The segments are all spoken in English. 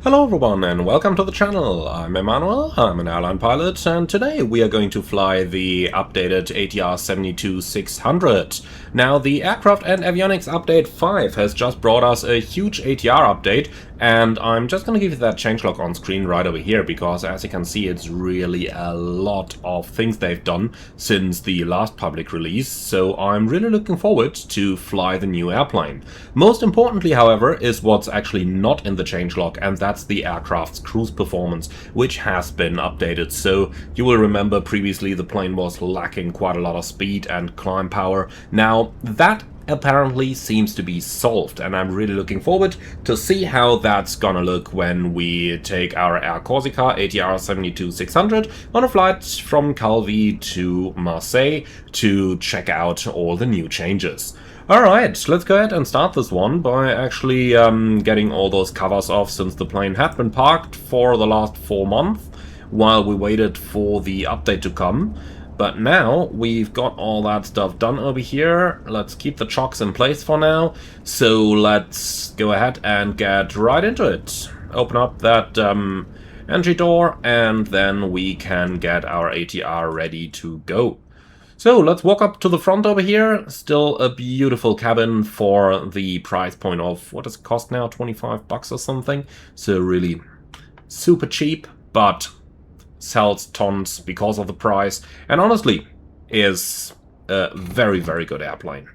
Hello everyone and welcome to the channel. I'm Emmanuel, I'm an airline pilot, and today we are going to fly the updated ATR 72600. Now the Aircraft and Avionics Update 5 has just brought us a huge ATR update, and I'm just going to give you that changelog on screen right over here, because as you can see it's really a lot of things they've done since the last public release, so I'm really looking forward to fly the new airplane. Most importantly, however, is what's actually not in the changelog, and that's the aircraft's cruise performance, which has been updated. So you will remember previously the plane was lacking quite a lot of speed and climb power. Now that apparently seems to be solved, and I'm really looking forward to see how that's gonna look when we take our Air Corsica ATR 72600 on a flight from Calvi to Marseille to check out all the new changes. Alright, let's go ahead and start this one by actually getting all those covers off, since the plane had been parked for the last 4 months while we waited for the update to come. But now we've got all that stuff done over here. Let's keep the chocks in place for now. So let's go ahead and get right into it. Open up that entry door, and then we can get our ATR ready to go. So let's walk up to the front over here. Still a beautiful cabin for the price point of, what does it cost now, 25 bucks or something. So really super cheap, but sells tons because of the price, and honestly is a very, very good airplane.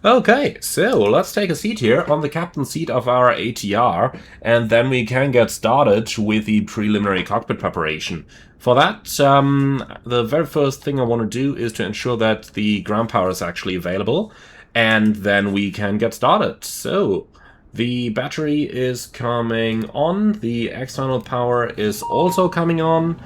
Okay, so let's take a seat here on the captain's seat of our ATR, and then we can get started with the preliminary cockpit preparation. For that, the very first thing I want to do is to ensure that the ground power is actually available, and then we can get started. So the battery is coming on, the external power is also coming on.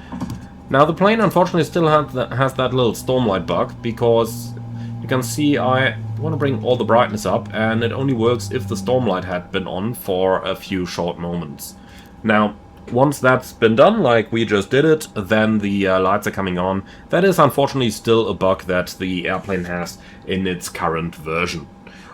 Now the plane unfortunately still has that little stormlight bug, because you can see I want to bring all the brightness up, and it only works if the stormlight had been on for a few short moments. Now once that's been done, like we just did it, then the lights are coming on. That is unfortunately still a bug that the airplane has in its current version.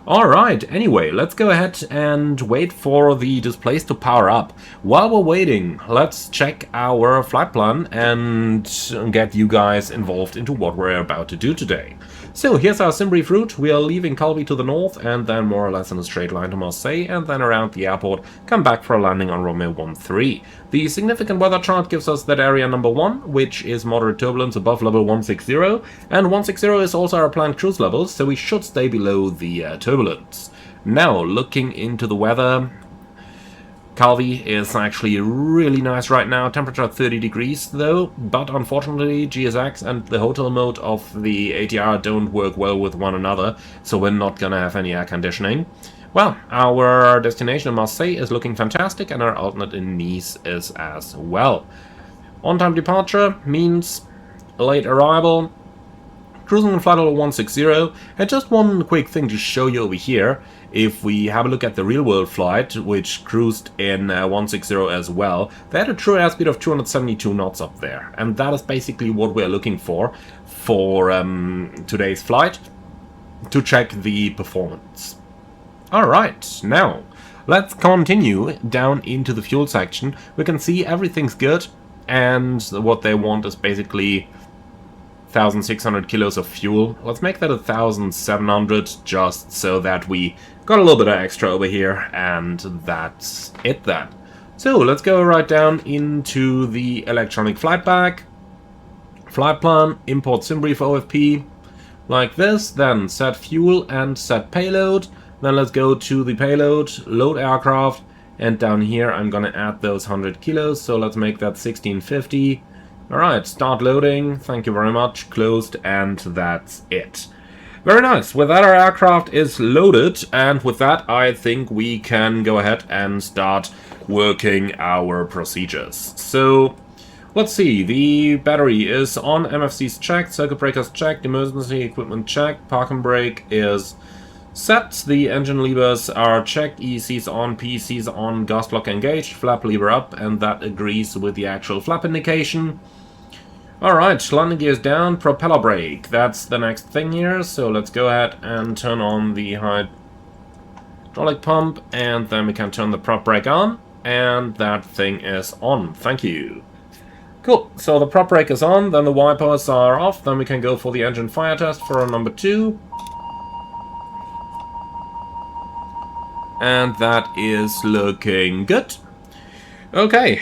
Alright, anyway, let's go ahead and wait for the displays to power up. While we're waiting, let's check our flight plan and get you guys involved into what we're about to do today. So here's our sim brief route. We are leaving Calvi to the north, and then more or less in a straight line to Marseille, and then around the airport, come back for a landing on Romeo 13. The significant weather chart gives us that area number 1, which is moderate turbulence above level 160, and 160 is also our planned cruise level, so we should stay below the turbulence. Now, looking into the weather, Calvi is actually really nice right now, temperature 30 degrees though, but unfortunately GSX and the hotel mode of the ATR don't work well with one another, so we're not gonna have any air conditioning. Well, our destination in Marseille is looking fantastic, and our alternate in Nice is as well. On-time departure means late arrival, cruising in flight level 160, and just one quick thing to show you over here. If we have a look at the real-world flight, which cruised in 160 as well, they had a true airspeed of 272 knots up there, and that is basically what we're looking for today's flight, to check the performance. Alright, now let's continue down into the fuel section. We can see everything's good, and what they want is basically 1,600 kilos of fuel. Let's make that 1,700, just so that we got a little bit of extra over here, and that's it then. So let's go right down into the electronic flight bag, flight plan, import SimBrief OFP, like this, then set fuel and set payload. Then let's go to the payload, load aircraft, and down here I'm gonna add those 100 kilos, so let's make that 1,650. Alright, start loading, thank you very much, closed, and that's it. Very nice, with that our aircraft is loaded, and with that I think we can go ahead and start working our procedures. So let's see, the battery is on, MFC's checked, circuit breakers checked, emergency equipment checked, park and brake is set, the engine levers are checked, EEC's on, PEC's on, gas lock engaged, flap lever up, and that agrees with the actual flap indication. Alright, landing gears down, propeller brake, that's the next thing here, so let's go ahead and turn on the hydraulic pump, and then we can turn the prop brake on, and that thing is on. Thank you. Cool, so the prop brake is on, then the wipers are off, then we can go for the engine fire test for number 2. And that is looking good. Okay,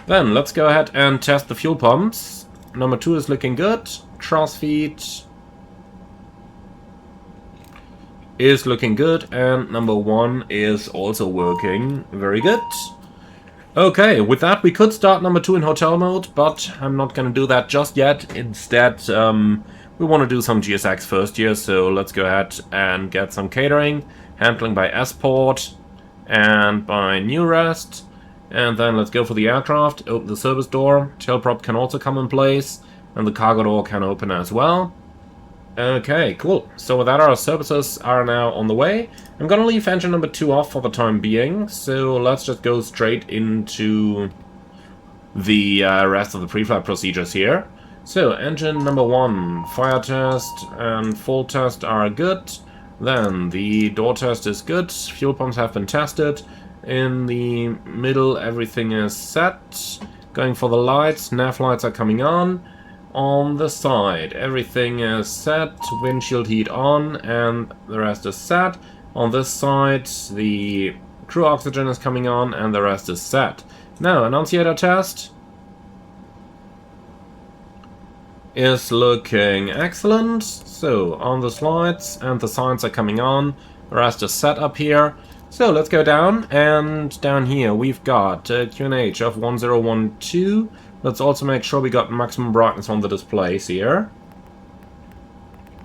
then let's go ahead and test the fuel pumps. Number 2 is looking good. Thrust feed is looking good, and number 1 is also working very good. Okay, with that we could start number 2 in hotel mode, but I'm not gonna do that just yet. Instead, we want to do some GSX first here, so let's go ahead and get some catering, handling by S-Port and by New Rest, and then let's go for the aircraft, open the service door, tail prop can also come in place, and the cargo door can open as well. Okay, cool. So with that, our services are now on the way. I'm gonna leave engine number 2 off for the time being, so let's just go straight into the rest of the pre-flight procedures here. So, engine number 1, fire test and full test are good. Then the door test is good, fuel pumps have been tested. In the middle, everything is set. Going for the lights, nav lights are coming on. On the side, everything is set, windshield heat on, and the rest is set. On this side, the crew oxygen is coming on, and the rest is set. Now, annunciator test is looking excellent. So, on the slides, and the signs are coming on, the rest is set up here. So, let's go down, and down here we've got QNH of 1012. Let's also make sure we got maximum brightness on the displays here.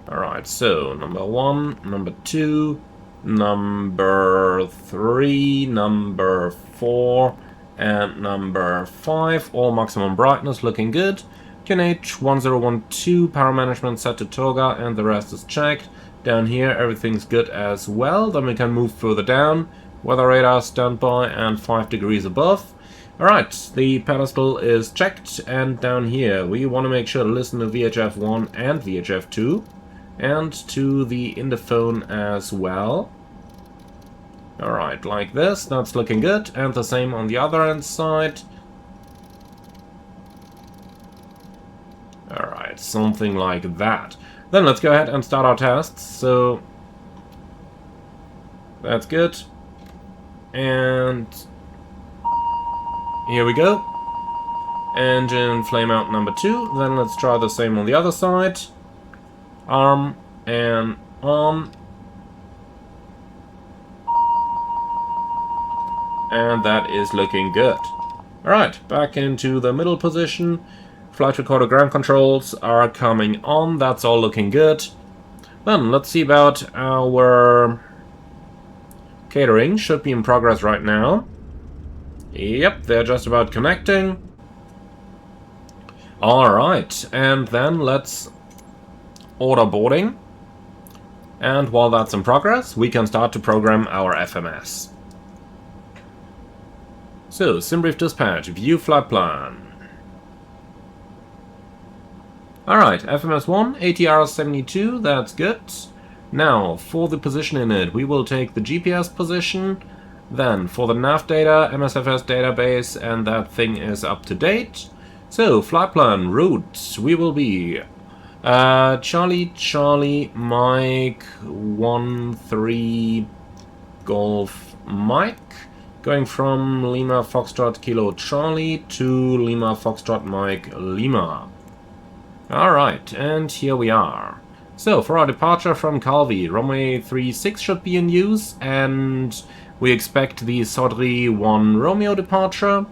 Alright, so number 1, number 2, number 3, number 4, and number 5. All maximum brightness, looking good. QNH 1012, power management set to Toga, and the rest is checked. Down here, everything's good as well. Then we can move further down. Weather radar standby and 5 degrees above. Alright, the pedestal is checked, and down here we want to make sure to listen to VHF 1 and VHF 2, and to the interphone as well. Alright, like this, that's looking good, and the same on the other end side. Alright, something like that. Then let's go ahead and start our tests, so that's good. And here we go. Engine flame out number 2. Then let's try the same on the other side. Arm and on. And that is looking good. Alright, back into the middle position. Flight recorder ground controls are coming on. That's all looking good. Then let's see about our catering. Should be in progress right now. Yep, they're just about connecting. Alright, and then let's order boarding. And while that's in progress, we can start to program our FMS. So, SimBrief dispatch, view flight plan. Alright, FMS 1, ATR 72, that's good. Now, for the position in it, we will take the GPS position. Then, for the nav data, MSFS database, and that thing is up to date. So, flight plan, route, we will be Charlie, Charlie, Mike, 13, Golf, Mike. Going from Lima, Foxtrot, Kilo, Charlie to Lima, Foxtrot, Mike, Lima. Alright, and here we are. So, for our departure from Calvi, runway 36 should be in use, and we expect the Sodri 1 Romeo departure.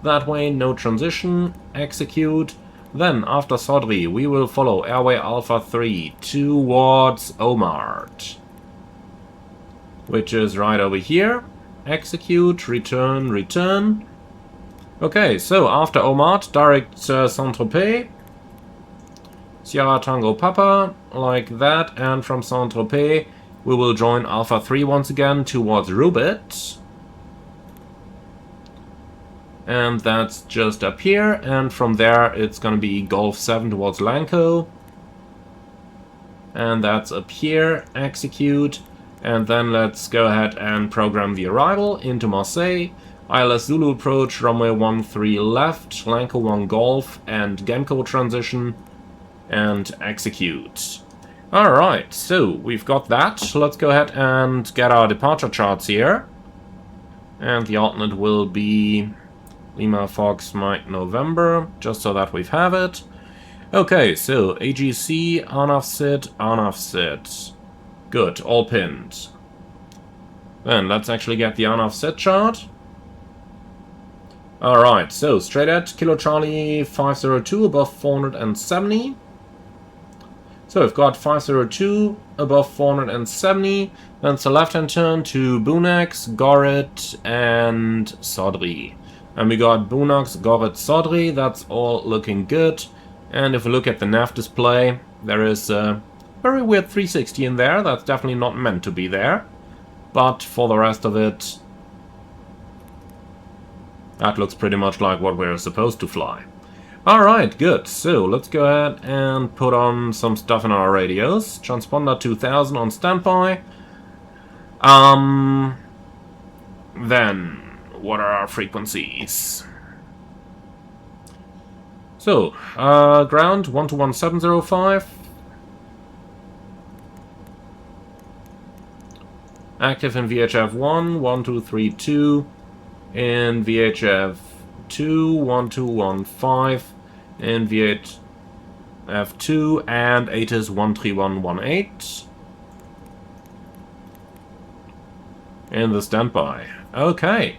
That way, no transition, execute. Then, after Sodri, we will follow Airway Alpha 3 towards Omart, which is right over here. Execute, return, return. Okay, so after Omart, direct Saint-Tropez. Sierra Tango Papa, like that, and from Saint-Tropez we will join Alpha 3 once again towards Rubit. And that's just up here, and from there it's gonna be Golf 7 towards Lanco. And that's up here, execute. And then let's go ahead and program the arrival into Marseille. ILS Zulu approach, runway 13 left, Lanka 1 Golf, and Genko transition, and execute. Alright, so we've got that. Let's go ahead and get our departure charts here. And the alternate will be Lima Fox Mike November, just so that we have it. Okay, so AGC, on-off sit. Good, all pinned. Then let's actually get the on-off sit chart. Alright, so straight at Kilo Charlie 502 above 470. So we've got 502 above 470, then it's a left-hand turn to Bunax, Gorit, and Sodri. And we got Bunax, Gorit, Sodri, that's all looking good. And if we look at the nav display, there is a very weird 360 in there, that's definitely not meant to be there. But for the rest of it, that looks pretty much like what we're supposed to fly. Alright, good. So, let's go ahead and put on some stuff in our radios. Transponder 2000 on standby. Then, what are our frequencies? So, ground 121705. Active in VHF 1, 1232. In VHF 2, 1215. In VHF 2 and ATIS 13118. In the standby. Okay.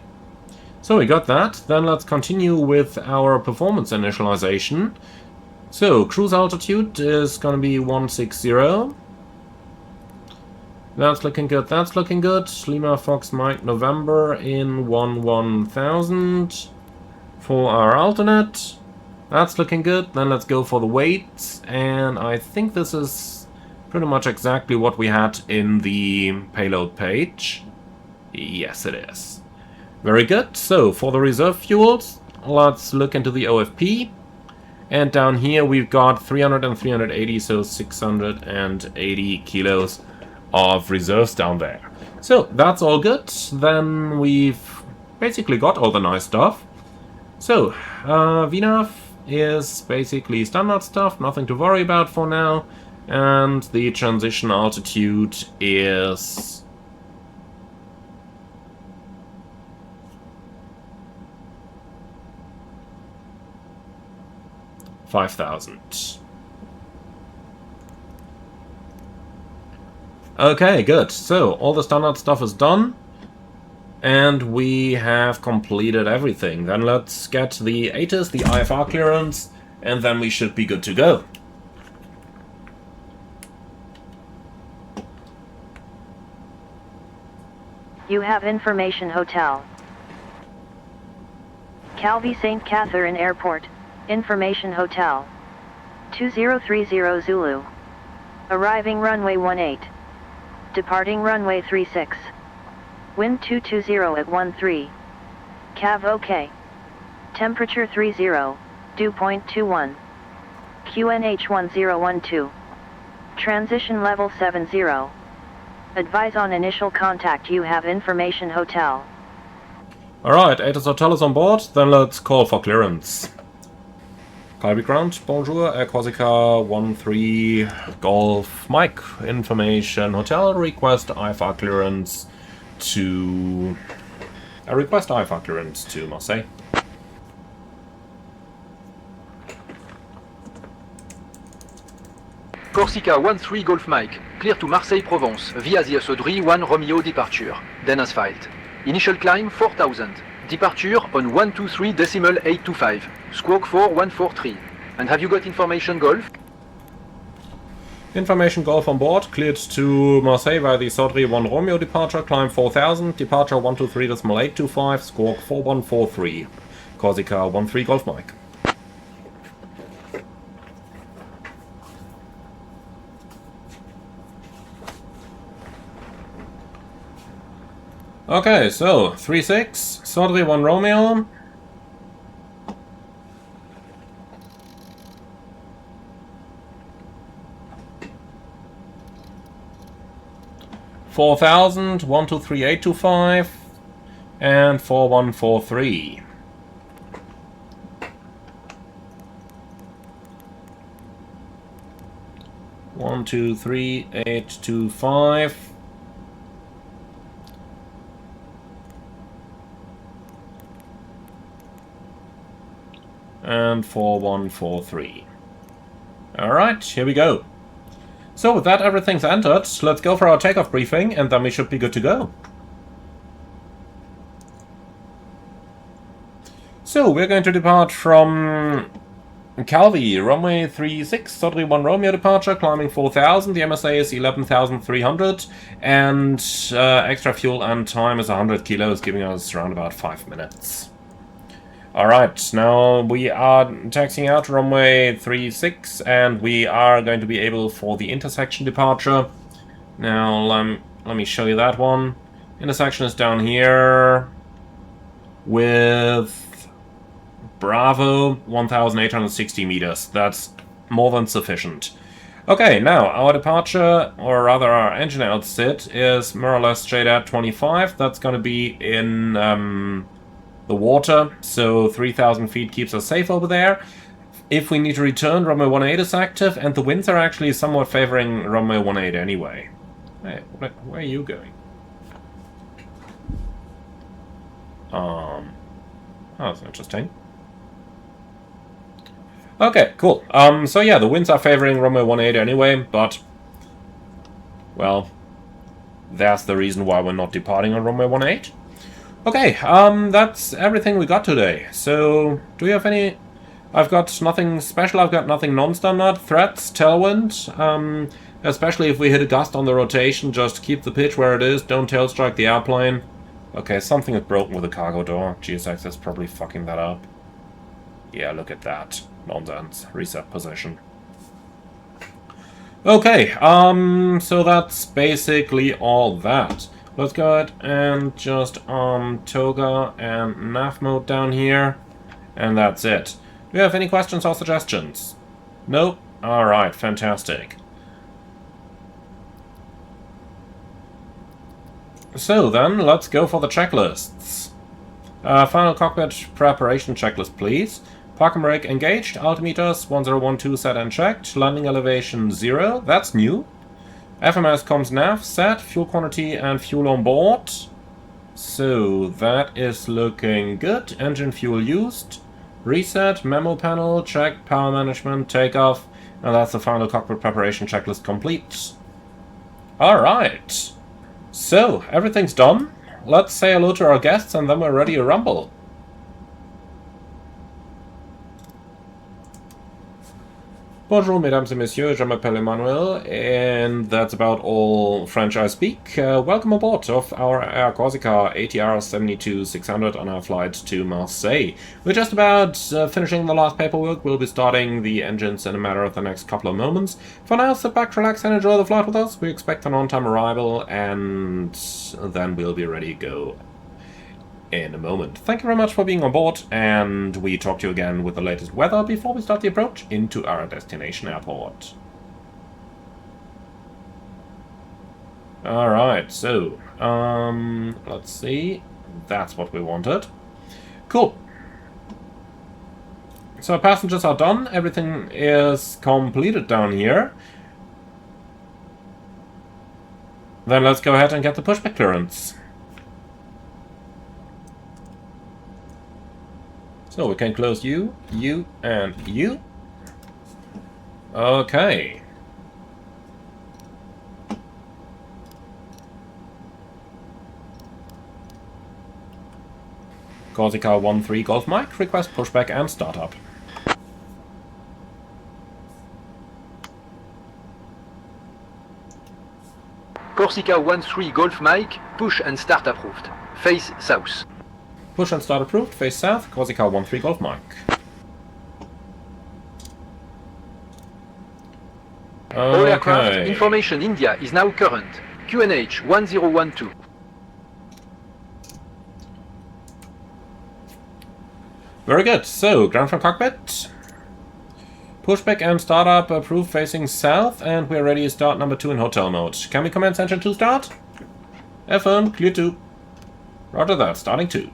So we got that. Then let's continue with our performance initialization. So cruise altitude is going to be 160. That's looking good, that's looking good. Lima Fox Mike November in 1000 for our alternate. That's looking good. Then let's go for the weights. And I think this is pretty much exactly what we had in the payload page. Yes, it is. Very good. So for the reserve fuels, let's look into the OFP. And down here we've got 300 and 380, so 680 kilos of reserves down there. So that's all good. Then we've basically got all the nice stuff. So VNAV is basically standard stuff, nothing to worry about for now. And the transition altitude is 5,000. Okay, good. So, all the standard stuff is done. And we have completed everything. Then let's get the ATIS, the IFR clearance, and then we should be good to go. You have information hotel. Calvi St. Catherine Airport, information hotel. 2030 Zulu. Arriving runway 18. Departing runway 36. Wind 220 at 13. Cav OK. Temperature 30, dew point 21. QNH 1012. Transition level 70. Advise on initial contact. You have information hotel. Alright, ATIS Hotel is on board, then let's call for clearance. Calvi Ground, bonjour, Air Corsica 13 Golf Mike, information hotel, request IFR clearance to... Marseille. Corsica 13 Golf Mike, clear to Marseille Provence, via the Sodri 1 Romeo departure, then as filed. Initial climb 4000, departure on 123.825, squawk 4143. And have you got information Golf? Information Golf on board, cleared to Marseille via the Sodri 1 Romeo departure, climb 4000, departure 123.825, squawk 4143. Corsica 13 Golf Mike. Okay, so 36, Sodri 1 Romeo. 4000, 123825, and 4143. One, 2, 3, 8, 2, 5. And 4143. Alright, here we go. So with that, everything's entered. Let's go for our takeoff briefing, and then we should be good to go. So we're going to depart from Calvi, runway 36, Throttle 1 Romeo departure, climbing 4000. The MSA is 11,300, and extra fuel and time is 100 kilos, giving us around about 5 minutes. Alright, now we are taxiing out runway 36, and we are going to be able for the intersection departure. Now, let me show you that one. Intersection is down here with Bravo, 1,860 meters. That's more than sufficient. Okay, now our departure, or rather our engine outset, is more or less straight at 25. That's going to be in the water, so 3,000 feet keeps us safe over there. If we need to return, runway 18 is active, and the winds are actually somewhat favoring runway 18 anyway. Hey, where are you going? Oh, that's interesting. Okay, cool. So yeah, the winds are favoring runway 18 anyway, but, well, that's the reason why we're not departing on runway 18. Okay, that's everything we got today. So, do you have any... I've got nothing special, I've got nothing non-standard. Threats, tailwind, especially if we hit a gust on the rotation, just keep the pitch where it is, don't tail strike the airplane. Okay, something is broken with the cargo door. GSX is probably fucking that up. Yeah, look at that. Nonsense. Reset position. Okay, so that's basically all that. Let's go ahead and just toga and nav mode down here, and that's it. Do you have any questions or suggestions? Nope? Alright, fantastic. So then, let's go for the checklists. Final cockpit preparation checklist, please. Park and brake engaged, altimeters 1012 set and checked, landing elevation 0, that's new. FMS comms nav set, fuel quantity and fuel on board. So that is looking good. Engine fuel used. Reset, memo panel, check, power management, takeoff. And that's the final cockpit preparation checklist complete. Alright. So, everything's done. Let's say hello to our guests and then we're ready to rumble. Bonjour, mesdames et messieurs, je m'appelle Emmanuel, and that's about all French I speak. Welcome aboard of our Air Corsica ATR 72-600 on our flight to Marseille. We're just about finishing the last paperwork. We'll be starting the engines in a matter of the next couple of moments. For now, sit back, relax, and enjoy the flight with us. We expect an on-time arrival, and then we'll be ready to go in a moment. Thank you very much for being on board, and we talk to you again with the latest weather before we start the approach into our destination airport. Alright, so, let's see. That's what we wanted. Cool. So passengers are done, everything is completed down here. Then let's go ahead and get the pushback clearance. So we can close you, you, and you. Okay. Corsica 13 Golf Mike, request pushback and startup. Corsica 13 Golf Mike, push and start approved. Face south. Push and start approved, face south, Corsica 13 Golf Mike. All aircraft, information India is now current. QNH 1012. Very good, so ground from cockpit. Pushback and startup approved facing south, and we're ready to start number 2 in hotel mode. Can we commence engine 2 start? Affirm, clear 2. Roger that, starting 2.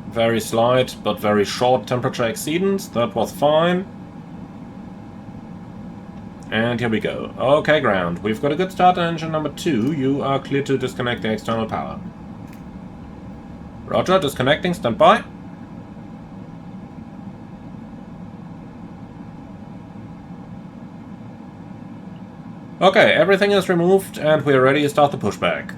Very slight, but very short temperature exceedance. That was fine. And here we go. Okay, ground. We've got a good start on engine number 2. You are clear to disconnect the external power. Roger, disconnecting. Stand by. Okay, everything is removed and we're ready to start the pushback.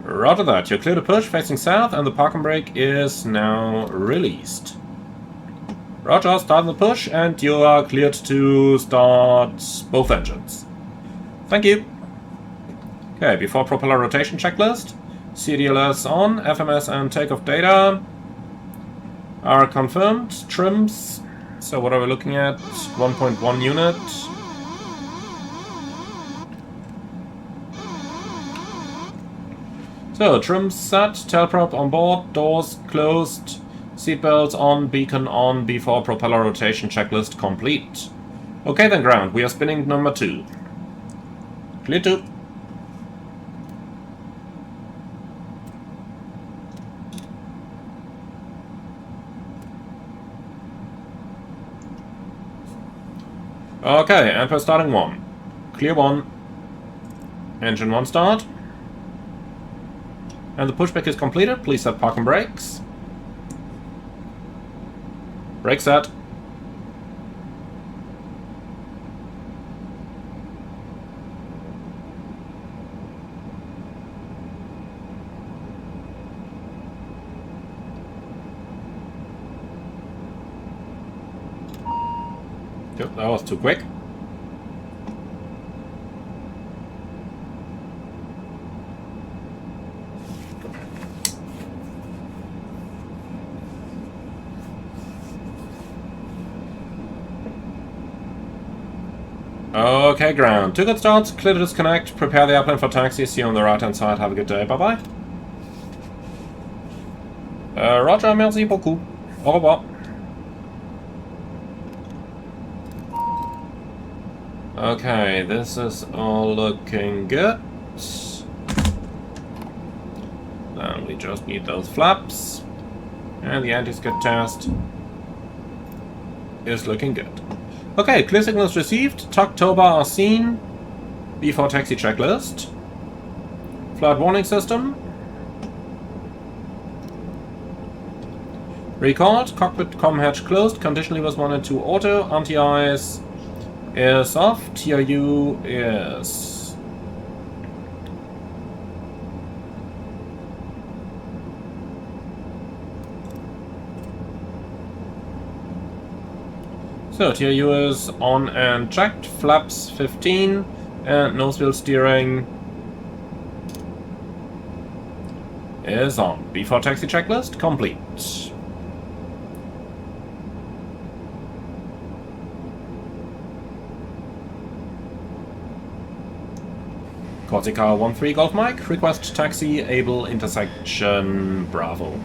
Roger that, you're clear to push, facing south, and the parking brake is now released. Roger, start the push, and you are cleared to start both engines. Thank you. Okay, before propeller rotation checklist. CDLS on, FMS and takeoff data are confirmed. Trims, so what are we looking at? 1.1 unit. So, trims set, tailprop on board, doors closed, seatbelts on, beacon on, before propeller rotation checklist complete. Okay then, ground, we are spinning number 2. Clear 2. Okay, and we're starting 1. Clear 1. Engine 1 start. And the pushback is completed. Please set parking brakes. Brake set. Yep, that was too quick. Okay, ground. 2 good starts, clear to disconnect, prepare the airplane for taxi, see you on the right hand side, have a good day, bye bye. Roger, merci beaucoup. Au revoir. Okay, this is all looking good. Then we just need those flaps. And the anti-skid test is looking good. Okay, clear signals received. Tugtober are seen. Before taxi checklist. Flight warning system. Recalled. Cockpit com hatch closed. Condition levers 1 and 2 auto. Anti-ice is off. TRU is... So, TRU is on and checked, flaps 15, and nose wheel steering is on. Before taxi checklist, complete. Corsica 13 Golf Mike, request taxi, able intersection Bravo.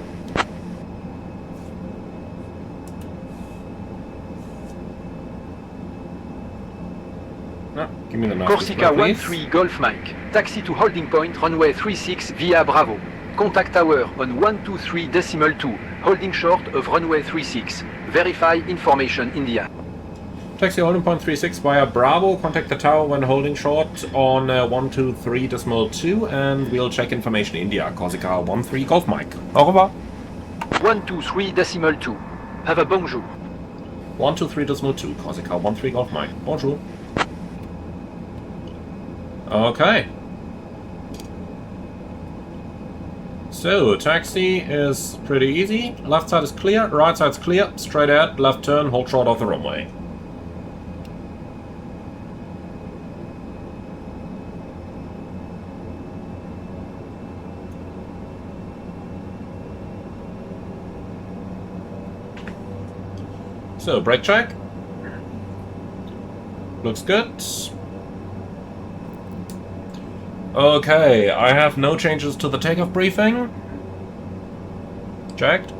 Give me the Corsica 13 Golf Mike. Taxi to holding point, runway 36 via Bravo. Contact tower on 123.2. Holding short of runway 36. Verify information India. Taxi holding point 36 via Bravo. Contact the tower when holding short on 123.2 and we'll check information India. Corsica 13 Golf Mike. Au revoir. 123.2. Have a bonjour. 123.2. Corsica 13 Golf Mike. Bonjour. Okay. So, taxi is pretty easy. Left side is clear, right side's clear. Straight ahead, left turn, hold short of the runway. So, brake check. Looks good. Okay, I have no changes to the takeoff briefing. Checked.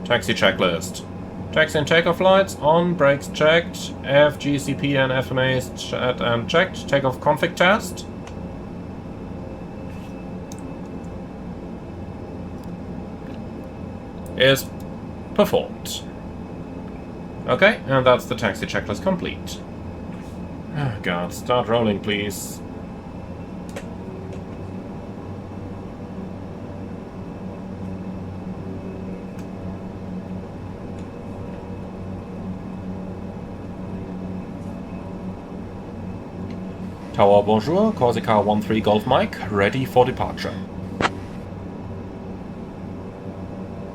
Taxi checklist. Taxi and takeoff lights on, brakes checked, F, GCP and FMAs checked and checked. Takeoff config test. Is performed. Okay, and that's the taxi checklist complete. Oh god, start rolling please. Tower bonjour, Corsica 13 Golf Mike, ready for departure.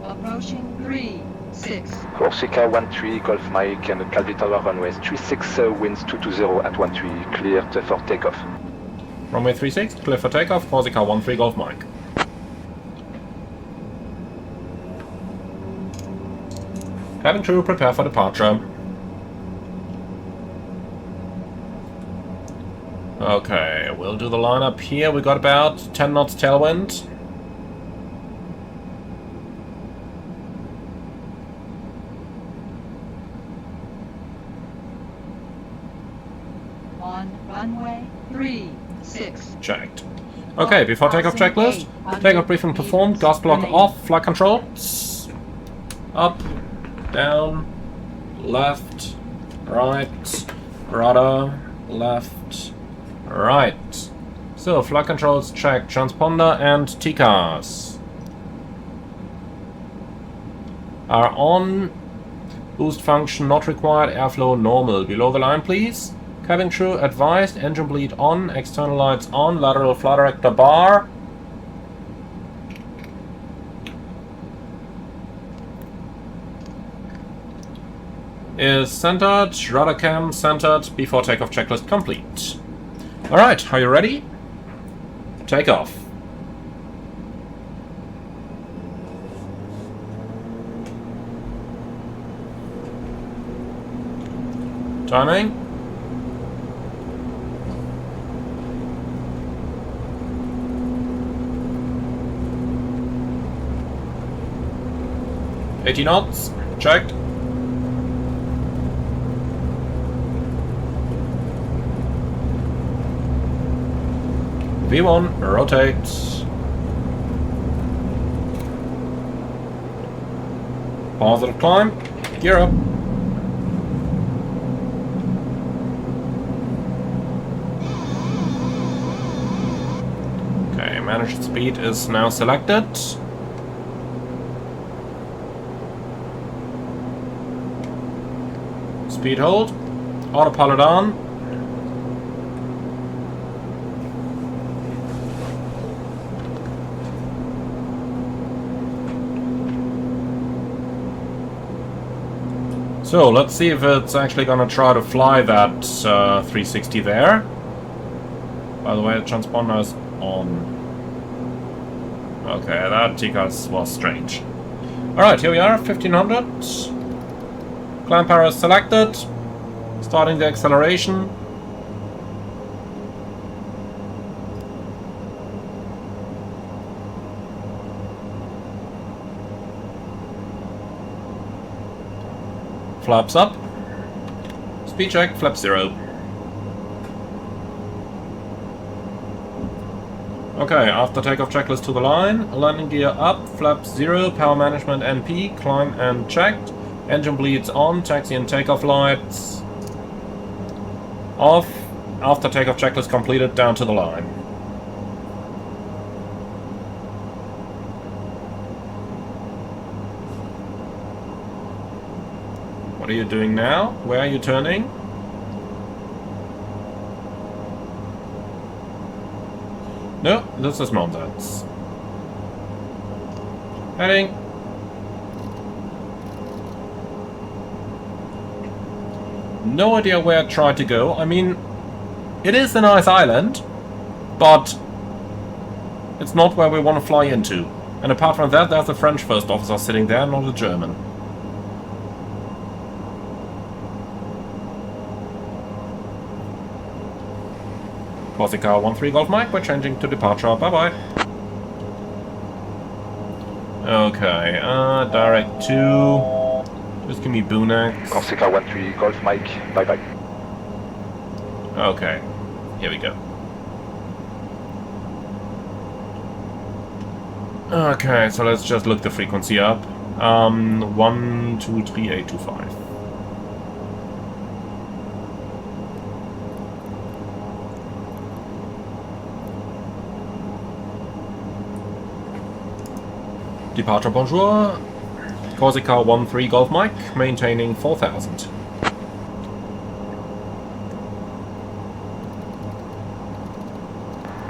Approaching 36. Corsica 13 Golf Mike and Calvi Tower runways 36 winds 220 at 13 cleared for takeoff. Runway 36, clear for takeoff, Corsica 13 Golf Mike. Cabin crew, prepare for departure. Okay, we'll do the line up here. We got about 10 knots tailwind. On runway 36. Checked. Okay, before takeoff checklist. Takeoff briefing performed. Gas block off. Flight control. Up. Down. Left. Right. Rudder. Left. Right. So, flight controls checked. Transponder and TCAS are on. Boost function not required. Airflow normal. Below the line, please. Cabin crew advised. Engine bleed on. External lights on. Lateral flight director bar. Is centered. Rudder cam centered. Before takeoff checklist complete. Alright, are you ready? Take off. Timing. $80 knots. Checked. V1, rotate. Positive climb. Gear up. Okay, managed speed is now selected. Speed hold. Autopilot on. So, let's see if it's actually gonna try to fly that 360 there. By the way, the transponder is on. Okay, that TCAS was strange. Alright, here we are, 1500. Climb power is selected. Starting the acceleration. Flaps up. Speed check, flap 0. Okay, after takeoff checklist to the line. Landing gear up, flap 0, power management NP, climb and checked. Engine bleeds on, taxi and takeoff lights off. After takeoff checklist completed, down to the line. What are you doing now? Where are you turning? No, this is nonsense. Heading. No idea where I tried to go. I mean, it is a nice island, but it's not where we want to fly into. And apart from that, there's a French first officer sitting there, not a German. Corsica 13 Golf Mike, we're changing to departure. Bye-bye. Okay, direct to... Just give me Boonex. Corsica 13 Golf Mike, bye bye. Okay, here we go. Okay, so let's just look the frequency up. 123.825. Departure bonjour. Corsica 13 Golf Mike, maintaining 4000.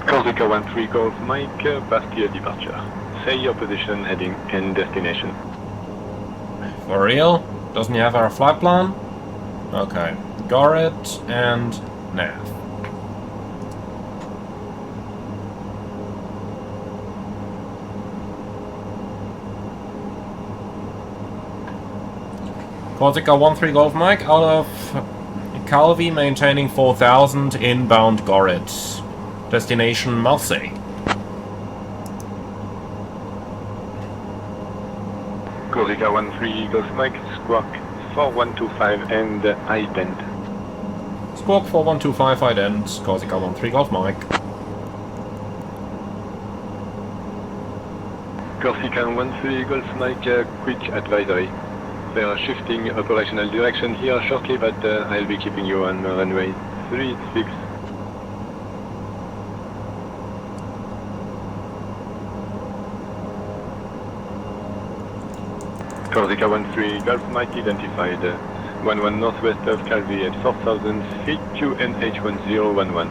Corsica 13 Golf Mike, Bastia departure. Say your position, heading, and destination. For real? Doesn't he have our flight plan? Okay. Goret and nav. Corsica 13 Golf Mike out of Calvi, maintaining 4000, inbound Goret. Destination Marseille. Corsica 13 Golf Mike, Squawk 4125 and ident. Squawk 4125 ident, Corsica 13 Golf Mike. Corsica 13 Golf Mike, quick advisory. They are shifting operational direction here shortly, but I'll be keeping you on runway 36. Corsica 13 Golf Mike identified 11 northwest of Calvi at 4000 feet, QNH 1011.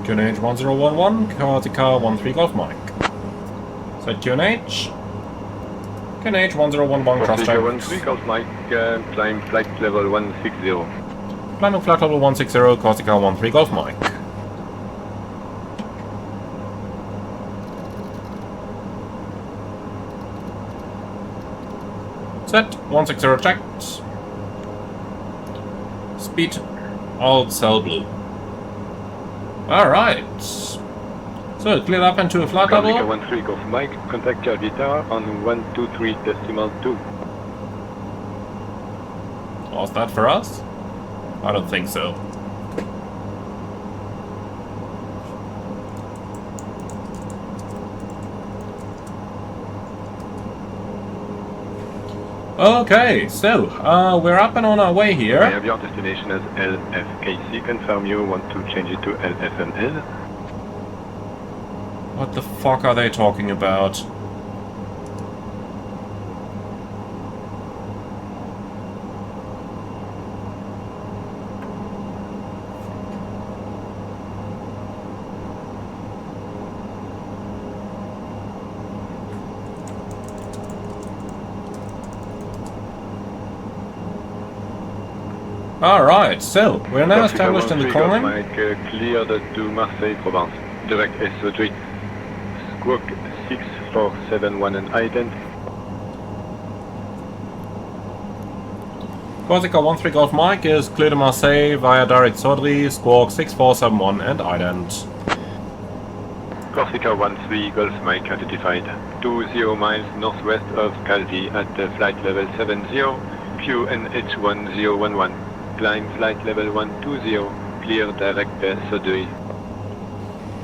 QNH 1011, Corsica 13 Golf Mike. Set QNH. QNH 1011, cross check. Corsica 13 Golf Mike, climb flight level 160. Climbing flight level 160, Corsica 13 Golf Mike. Set 160 checked. Speed alt cell blue. Alright. So it cleared up into a flight level. Corsica 13 Golf Mike, contact Calvi Tower on 123.2. Was that for us? I don't think so. Okay, so we're up and on our way here. I have your destination as LFKC. Confirm you want to change it to LFNL. What the fuck are they talking about? Alright, so we're now established in the calling. Cleared to Marseille, Provence. Direct SO3. Squawk 6471 and ident. Corsica 13 Golf Mike is clear to Marseille via direct Sodri, Squawk 6471 and ident. Corsica 13 Golf Mike identified 20 miles northwest of Calvi at flight level 70, QNH 1011. Climb flight level 120, clear direct Sodri.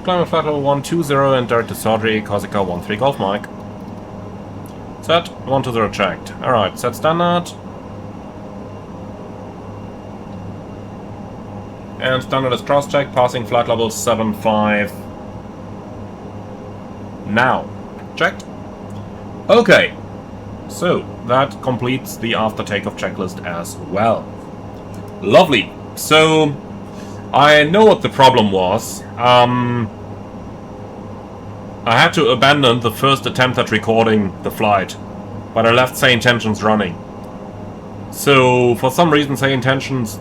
Climbing flight level 120 and direct to Sodri, Corsica 13 Golf Mike. Set 120 checked. Alright, set standard. And standard is cross check, passing flight level 75. Now. Checked. Okay. So, that completes the after takeoff checklist as well. Lovely. So, I know what the problem was. I had to abandon the first attempt at recording the flight, but I left Say Intentions running. So, for some reason, Say Intentions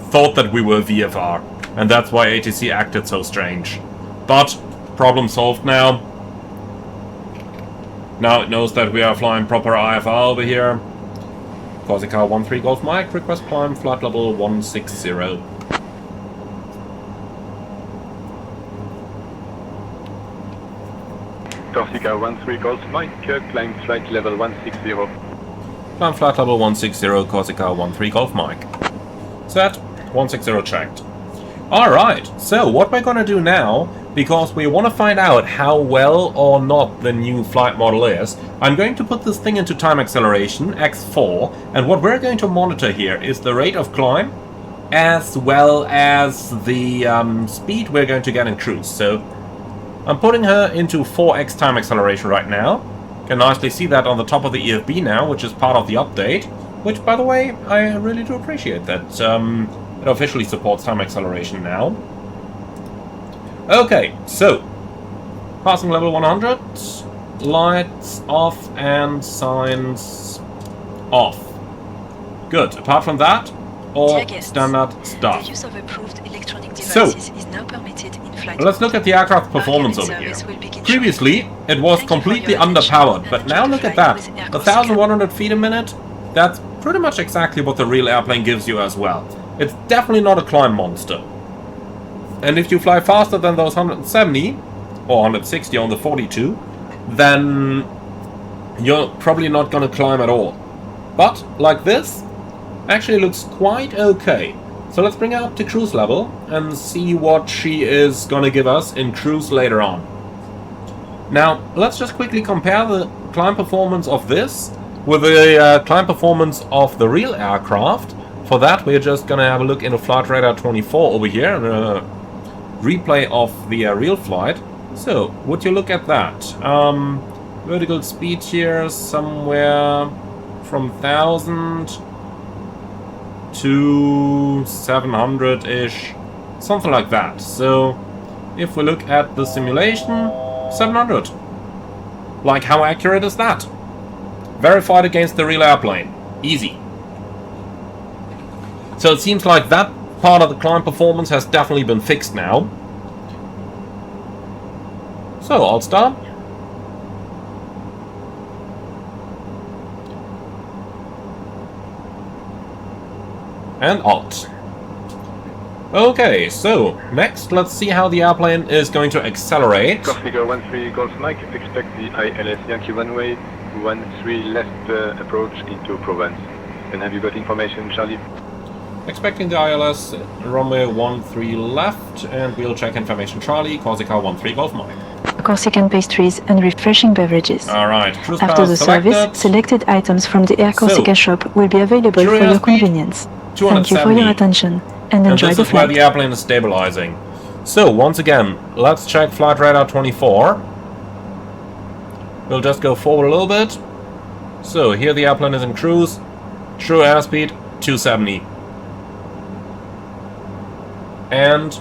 thought that we were VFR, and that's why ATC acted so strange. But, problem solved now. Now it knows that we are flying proper IFR over here. Corsica 13 Golf Mike, request climb flight level 160. Corsica 13 Golf Mike, climb flight level 160. Climb flight level 160, Corsica 13 Golf Mike. Set, 160 checked. Alright, so what we're gonna do now, because we want to find out how well or not the new flight model is, I'm going to put this thing into time acceleration, X4, and what we're going to monitor here is the rate of climb, as well as the speed we're going to get in cruise. So I'm putting her into 4x time acceleration right now. You can nicely see that on the top of the EFB now, which is part of the update, which, by the way, I really do appreciate that it officially supports time acceleration now. Okay, so passing level 100, lights off and signs off. Good. Apart from that, all standard stuff. The use of approved electronic So, devices is now permitted in flight. let's look at the aircraft performance over here. Previously, it was completely underpowered, but now look at that. 1,100 feet a minute, that's pretty much exactly what the real airplane gives you as well. It's definitely not a climb monster. And if you fly faster than those 170 or 160 on the 42, then you're probably not going to climb at all. But like this, actually looks quite okay. So let's bring her up to cruise level and see what she is going to give us in cruise later on. Now, let's just quickly compare the climb performance of this with the climb performance of the real aircraft. For that, we're just going to have a look into Flight Radar 24 over here, and a replay of the real flight. So, would you look at that? Vertical speed here somewhere from 1,000 to 700-ish, something like that. So, if we look at the simulation, 700. Like, how accurate is that? Verified against the real airplane. Easy. So it seems like that part of the climb performance has definitely been fixed now. So, alt start. And alt. Okay, so next let's see how the airplane is going to accelerate. Corsica 13 Golf Mike, expect the ILS Yankee runway 13 left approach into Provence. And have you got information, Charlie? Expecting the ILS runway 13 left, and we'll check information Charlie, Corsica 13 Golf Mike. Corsican pastries and refreshing beverages. Alright, cruise After path the selected. service, selected items from the Air Corsica shop will be available for your convenience. Thank you for your attention and enjoy the this is where flight. the airplane is stabilizing. So, once again, let's check Flight Radar 24. We'll just go forward a little bit. So, here the airplane is in cruise. True airspeed, 270. And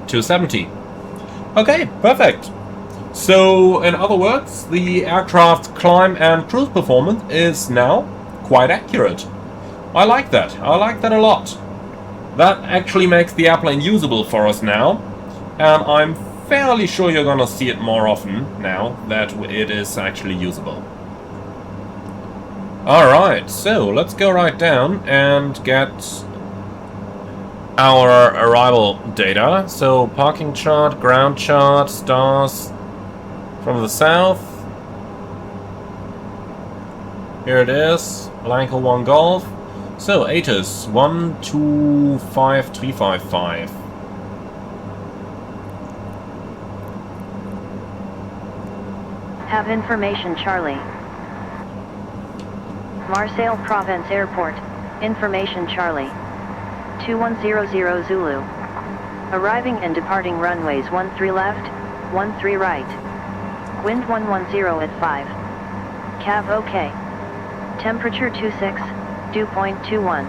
270. Okay, perfect. So, in other words, the aircraft's climb and cruise performance is now quite accurate. I like that. I like that a lot. That actually makes the airplane usable for us now, and I'm fairly sure you're gonna see it more often now that it is actually usable. Alright, so let's go right down and get our arrival data. So parking chart, ground chart, stars from the south. Here it is, Lanka 1 Golf. So ATIS 125355. Have information, Charlie. Marseille Provence Airport, information, Charlie. 2100 Zulu. Arriving and departing runways 13 left, 13 right. Wind 110 at 5. Cav OK. Temperature 26, dew point 21.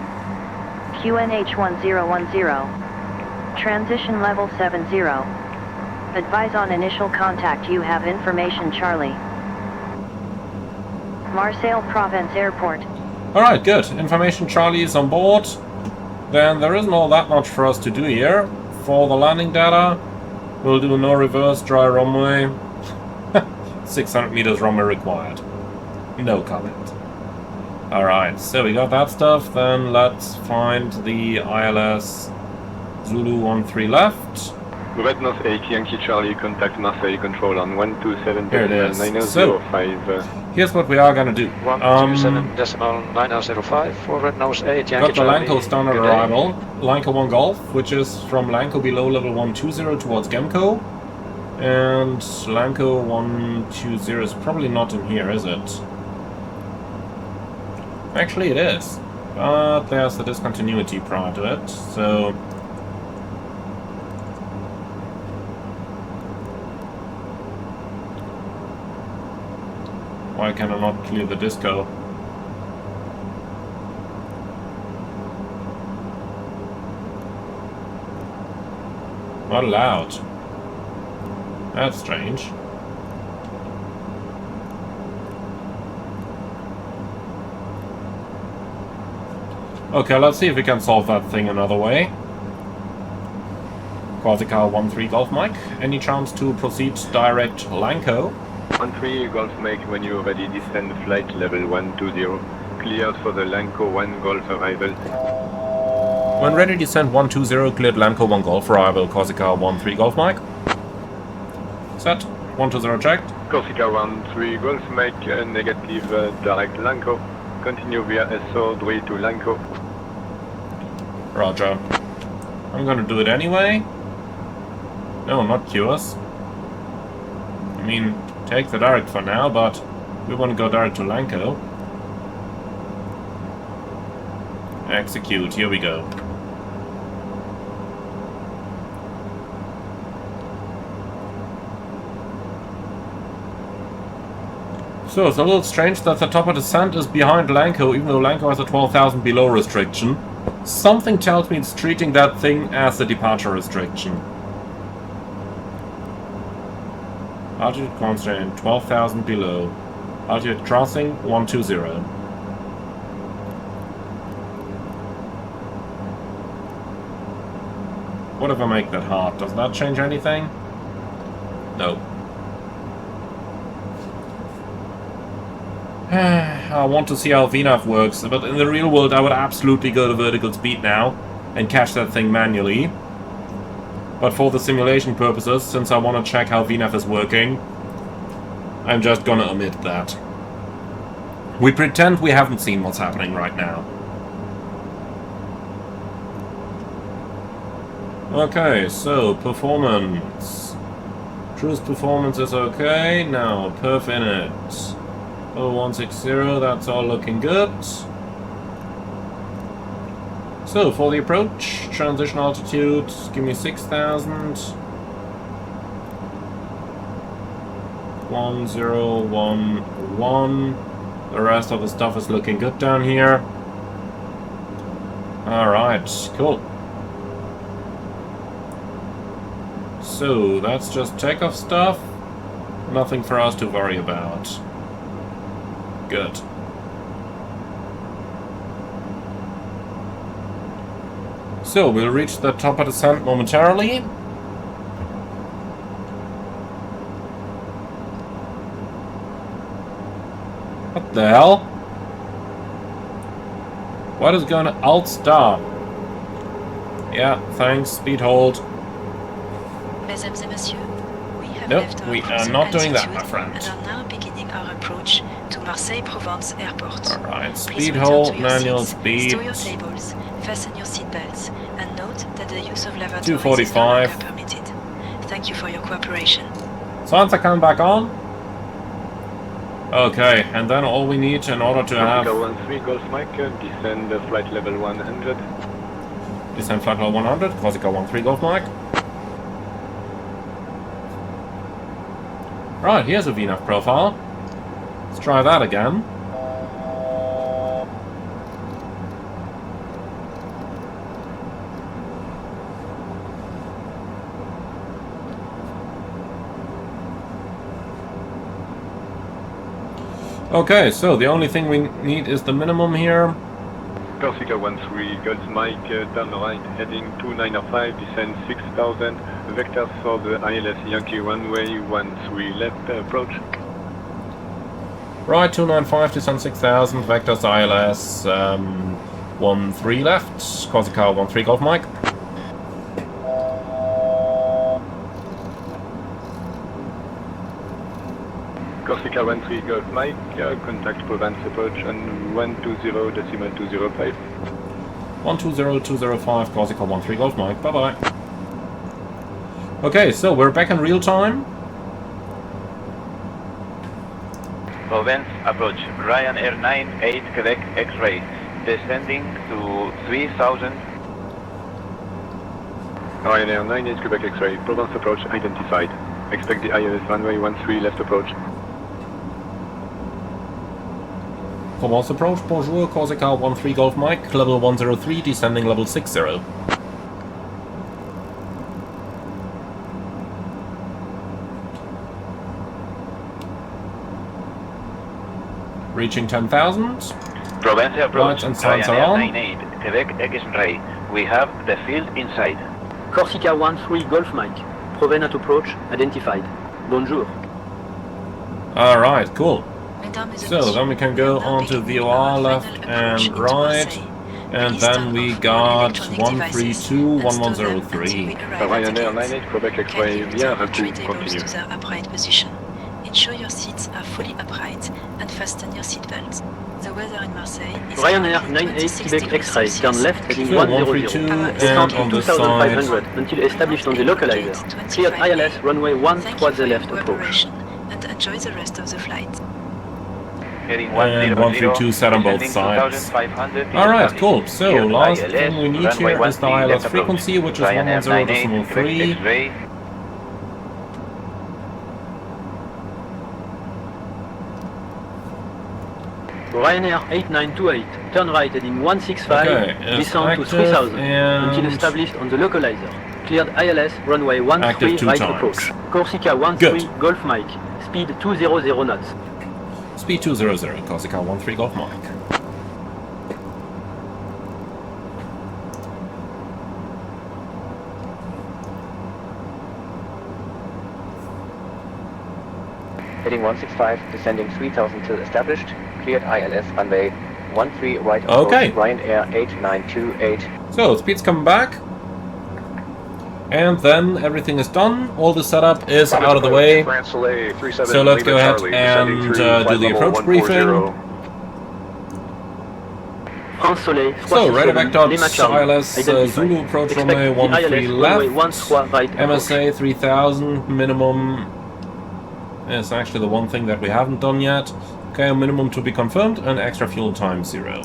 QNH 1010. Transition level 70. Advise on initial contact. You have information, Charlie. Marseille Provence Airport. Alright, good. Information Charlie is on board. Then there isn't all that much for us to do here. For the landing data, we'll do no reverse, dry runway. 600 meters runway required. No comment. Alright, so we got that stuff. Then let's find the ILS Zulu 13 left. Red North 8 Yankee Charlie, contact Marseille control on 127 Here it is. 9005. Here's what we are gonna do. 127.9005 for Red Nose 8 Yankee Got the Charlie. Lanco standard Good day. arrival. Lanco 1 Golf, which is from Lanco below level 120 towards Gemco. And Lanco 120 is probably not in here, is it? Actually it is. But there's the discontinuity prior to it, so... Why can I not clear the disco? Not allowed. That's strange. Okay, let's see if we can solve that thing another way. Corsica 13 Golf Mike. Any chance to proceed direct Lanco? 13 Golf Mike, when you're ready, descend flight level 120. Cleared for the Lanco 1 Golf arrival. When ready, descend 120, cleared Lanco 1 Golf arrival, Corsica 13 Golf Mike. Set, 120 checked. Corsica 13 Golf Mike, negative, direct Lanco. Continue via SO3 to Lanco. Roger. I'm gonna do it anyway. No, not curious. I mean, take the direct for now, but we want to go direct to Lanco. Execute, here we go. So it's a little strange that the top of descent is behind Lanco, even though Lanco has a 12,000 below restriction. Something tells me it's treating that thing as a departure restriction. Altitude constraint, 12,000 below. Altitude crossing, 120. What if I make that hard? Does that change anything? No. I want to see how VNAV works, but in the real world I would absolutely go to vertical speed now and catch that thing manually. But for the simulation purposes, since I want to check how VNAV is working, I'm just gonna omit that. We pretend we haven't seen what's happening right now. Okay, so performance. Cruise performance is okay. Now, perf init. 0160, that's all looking good. So, for the approach, transition altitude, give me 6,000. 1011. The rest of the stuff is looking good down here. Alright, cool. So, that's just takeoff stuff. Nothing for us to worry about. Good. So, we'll reach the top of the descent momentarily. What the hell? What is going to alt star? Yeah, thanks, speed hold. Mesdames et messieurs, we have Nope, left our we are cruising not doing that, altitude my friend. and are now beginning our approach to Marseille-Provence Airport. Alright, Please speed return hold, to your manual seats, speed. stow your tables, fasten your seatbelts, and note that the use of lavatories is no 245. longer permitted. Thank you for your cooperation. Science coming back on. Okay, and then all we need in order to have... Corsica 13 Golf Mike, descend flight level 100. Descend flight level 100, Corsica 13 Golf Mike. Right, here's a VNAV profile. Let's try that again. Okay, so the only thing we need is the minimum here. Corsica 13 Golf Mike, turn right, heading 2905, descend 6000. Vectors for the ILS Yankee runway 13 left, approach. Right, 295, descend 6000, vectors ILS 13 left, Corsica 13 Golf Mike. Corsica 13 Golf Mike, contact Provence approach on 120.205. 120.205, Corsica 13 Golf Mike, bye bye. Okay, so we're back in real time. Provence approach, Ryanair 98 Quebec X-ray, descending to 3000. Ryanair 98 Quebec X-ray, Provence approach identified. Expect the ILS runway 13 left approach. Provence approach, bonjour, Corsica 13 Golf Mike, level 103, descending level 60. Reaching 10,000. Provence approach, Lights and signs are on. Ryanair 98 Quebec X-ray. We have the field inside. Corsica 13 Golf Mike. Provence approach identified. Bonjour. Alright, cool. So then we can go on to VOR left and right. And then we got 132, 1103. Ryanair 98 Quebec X-ray, bien à coup, continue. Ensure your seats are fully upright and fasten your seatbelts. The weather in Marseille is Ryanair 98 Quebec X-ray, turn left heading So 100. 132 and on the 2500 side. until established on the localizer. Cleared ILS runway 13 left approach. and enjoy the rest of the flight. Heading And 132 set on both sides. Alright, cool. So, last thing we need here is the ILS frequency, which is 110.3. Ryanair 8928, turn right heading 165, Okay, descend to active 3000 and until established on the localizer. Cleared ILS runway 13 two right times. approach. Corsica 13 Good. Golf Mike, speed 200 knots. Speed 200, Corsica 13 Golf Mike. Heading 165, descending 3000 till established. Cleared ILS runway 13 right approach. Okay. Ryanair 8928. So, speed's coming back. And then everything is done. All the setup is out of the way. So let's go ahead and do the approach briefing. So, radar vector ILS Zulu approach runway 13 left. MSA 3000 minimum is actually the one thing that we haven't done yet. Okay, minimum to be confirmed, and extra fuel time 0.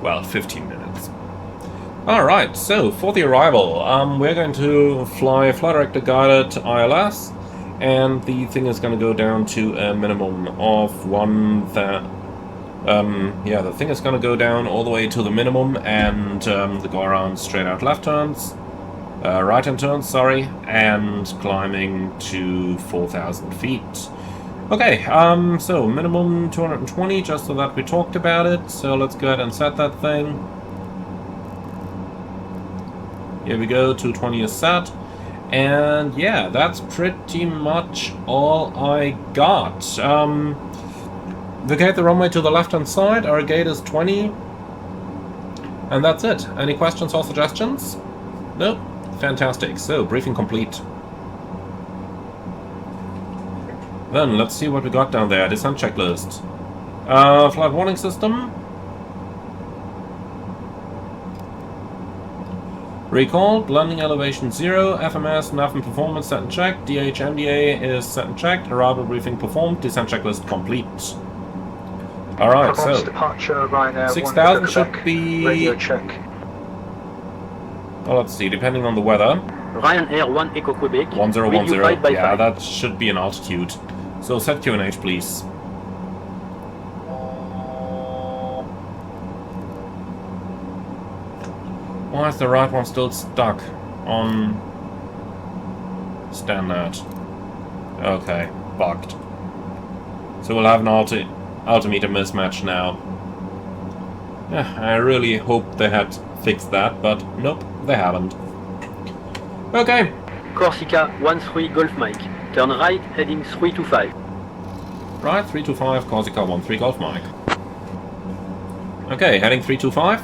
Well, 15 minutes. Alright, so for the arrival, we're going to fly flight director guided ILS, and the thing is going to go down to a minimum of yeah, the thing is going to go down all the way to the minimum, and go around straight out left turns, right hand turns, sorry, and climbing to 4,000 feet. Okay, so minimum 220, just so that we talked about it, so let's go ahead and set that thing. Here we go, 220 is set. And yeah, that's pretty much all I got. Vacate the runway to the left-hand side, our gate is 20. And that's it. Any questions or suggestions? Nope. Fantastic. So, briefing complete. Then, let's see what we got down there. Descent checklist. Flight warning system. Recalled, landing elevation 0, FMS, nav and performance set and checked, DHMDA is set and checked, arrival briefing performed, descent checklist complete. Alright, so departure, Ryanair 6,000 should be... radio check. Well, let's see, depending on the weather. Ryanair 1 Echo Quebec, 1010, yeah, that should be an altitude. So set QNH, please. Why is the right one still stuck on standard? Okay, bugged. So we'll have an altimeter mismatch now. Yeah, I really hope they had fixed that, but nope, they haven't. Okay. Corsica 13 Golf Mike, turn right heading 325. Right, 325, Corsica 13 Golf Mike. Okay, heading 325.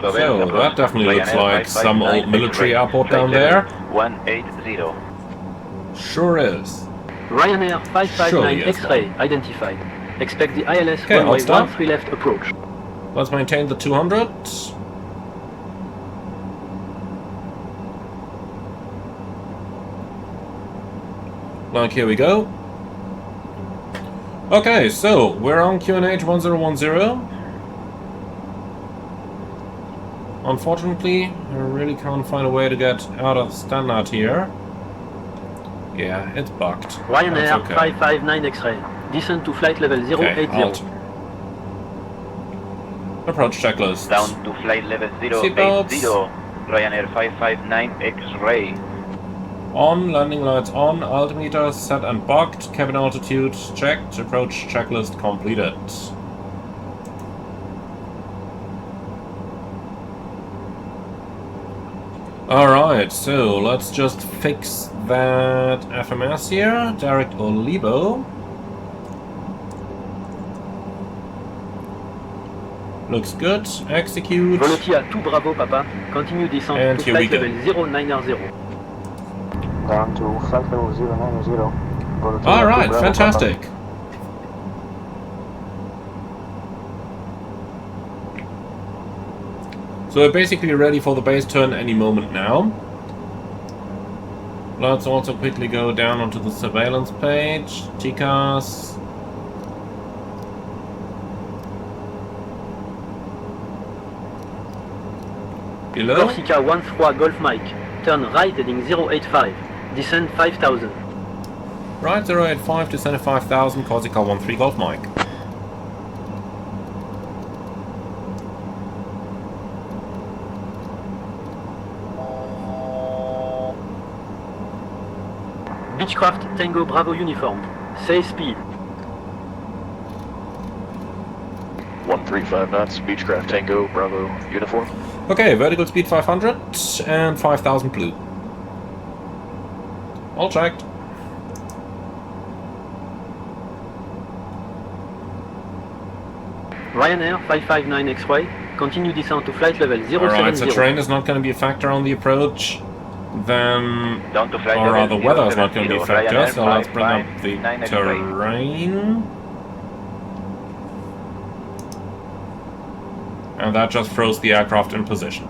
So, that definitely looks like some old military airport down there. 180. Sure is. Ryanair 559 Surely is X-ray identified. Expect the ILS Okay, runway hold stop. 13 left approach. Let's maintain the 200. Like, here we go. Okay, so we're on QNH 1010. Unfortunately, I really can't find a way to get out of standard here. Yeah, it's bugged. Ryanair That's okay. 559 X-ray. Descend to flight level 080. Okay, halt. Approach checklist. Down to flight level 080. Seatbelts. Ryanair 559 X-ray. On, landing lights on, altimeter set and bugged, cabin altitude checked, approach checklist completed. Alright, so let's just fix that FMS here, direct or Libo. Looks good, execute. Volotia 2 Bravo Papa. Continue descent And to here we flight go. level 090. Down to flight level 090. Alright, fantastic. So we're basically ready for the base turn any moment now. Let's also quickly go down onto the surveillance page. TCAS. Below. Corsica 13 Golf Mike. Turn right heading 085. Descend 5000. Right, 085 to 75,000, Corsica 13 Golf Mike. Beechcraft Tango Bravo uniform. Say speed. 135 knots, Beechcraft Tango, Bravo, uniform. Okay, vertical speed 500 and 5,000 blue. All checked. Ryanair 559 X-ray. Continue descent to flight level 070. Alright, so terrain is not going to be a factor on the approach. Then, Down to flight or level rather, weather is not going to be a 070. factor, so let's bring up the 559 X-ray. terrain. And that just throws the aircraft in position.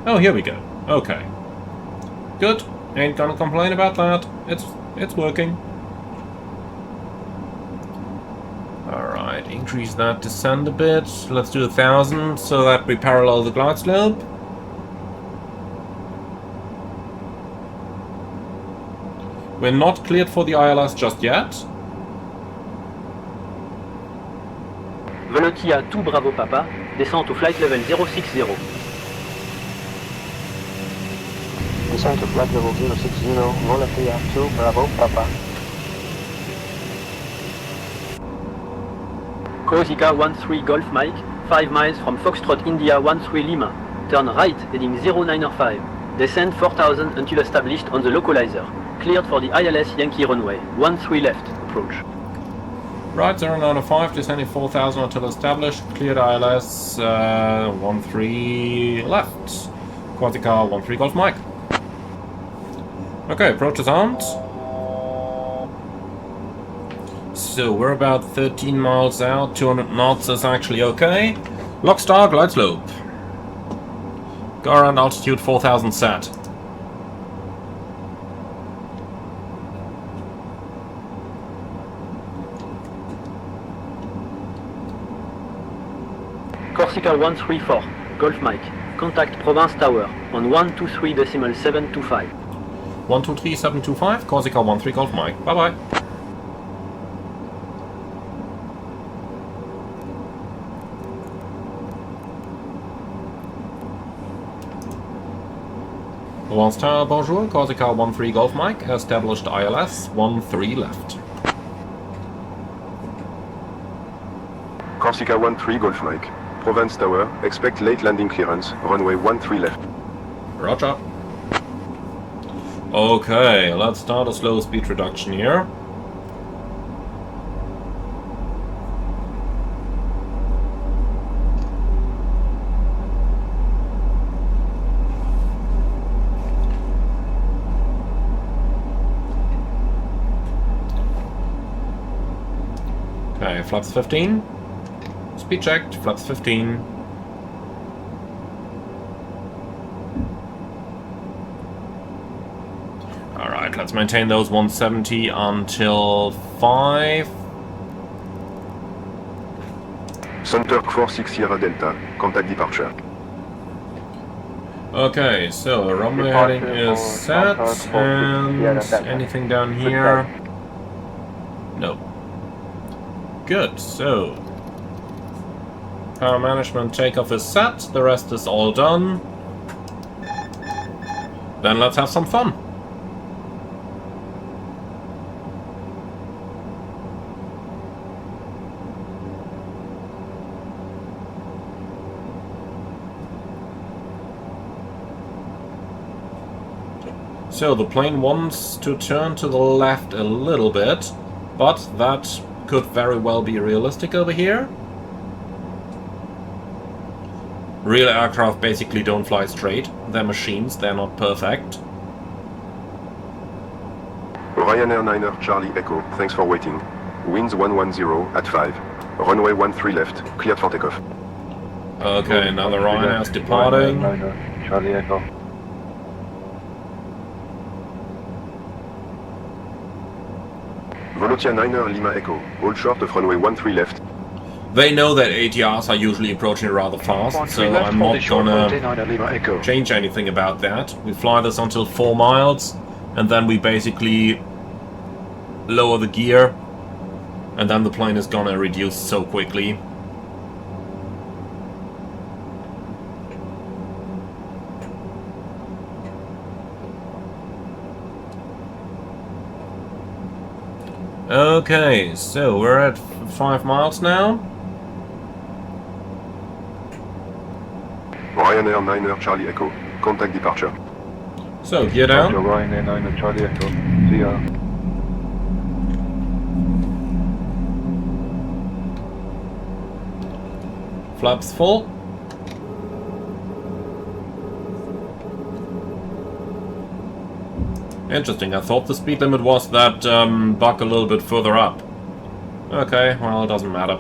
Oh, here we go. Okay. Good. Ain't gonna complain about that. It's working. Alright, increase that descent a bit. Let's do 1,000 so that we parallel the glide slope. We're not cleared for the ILS just yet. Volotia 2 Bravo Papa. Descend to flight level 060. Descend to flight level 060, Volotia 2 Bravo Papa. Corsica 13 Golf Mike. 5 miles from Foxtrot India 13 Lima. Turn right heading 095. Descend 4000 until established on the localizer. Cleared for the ILS Yankee runway. 13 left. Approach. Right, 095, descending 4,000 until established. Cleared ILS 13 left. Corsica 13 Golf Mike. Okay, approach is armed. So we're about 13 miles out, 200 knots is actually okay. Lockstar, glide slope. Go around altitude 4,000 set. Corsica 134 Golf Mike. Contact Provence Tower on 123.725. 123.725, Corsica 13 Golf Mike. Bye bye. Provence Tower, bonjour, Corsica 13 Golf Mike, established ILS 13 left. Corsica 13 Golf Mike. Provence Tower, expect late landing clearance, runway 13 left. Roger. Okay, let's start a slow speed reduction here. Okay, flaps 15. Speed checked, flaps 15. Alright, let's maintain those 170 until 5. Center 46 Sierra Delta. Contact departure. Okay, so runway heading is set, and anything down here? No. Good, so power management takeoff is set, the rest is all done. Then let's have some fun. So the plane wants to turn to the left a little bit, but that could very well be realistic over here. Real aircraft basically don't fly straight. They're machines, they're not perfect. Ryanair 9er Charlie Echo, thanks for waiting. Winds 110 at 5. Runway 13 left, cleared for takeoff. Okay, now the Ryanair's departing. Charlie Echo. Volotia 9er Lima Echo, hold short of runway 13 left. They know that ATRs are usually approaching rather fast, so I'm not gonna change anything about that. We fly this until 4 miles, and then we basically lower the gear, and then the plane is gonna reduce so quickly. Okay, so we're at 5 miles now. Ryanair 9er Charlie Echo, contact departure. So, gear down. Ryanair 9er Charlie Echo, see ya. Flaps full. Interesting, I thought the speed limit was that buck a little bit further up. Okay, well, it doesn't matter.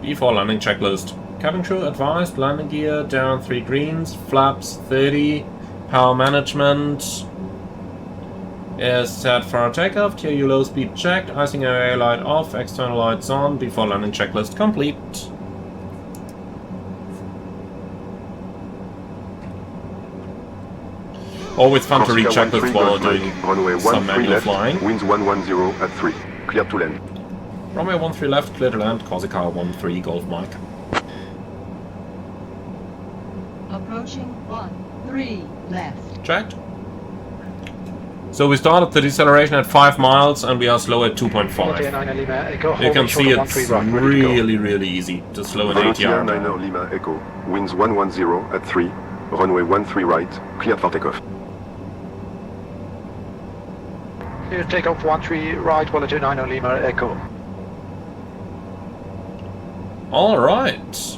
Before landing checklist. Cabin crew advised, landing gear down 3 greens, flaps 30, power management is set for a takeoff, TRU low speed checked, icing area light off, external lights on, before landing checklist complete. Always fun to read checklists while doing some manual flying. Winds 110 at 3, clear to land. Runway 13 left, clear to land, Corsica 13 Golf Mike. Approaching 13 left. Checked. So we started the deceleration at 5 miles and we are slow at 2.5. You can see it's really easy to slow an ATR. 9er Lima Echo, winds 110 at 3, runway 13 right, cleared for takeoff. You take off 13 right, Volotia 9er Lima Echo. Alright.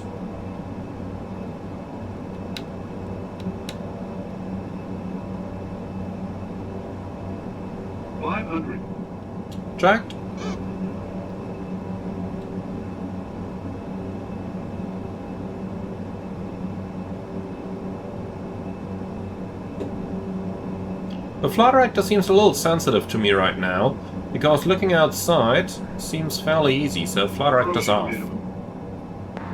Checked. The flight director seems a little sensitive to me right now, because looking outside seems fairly easy, so flight director's off.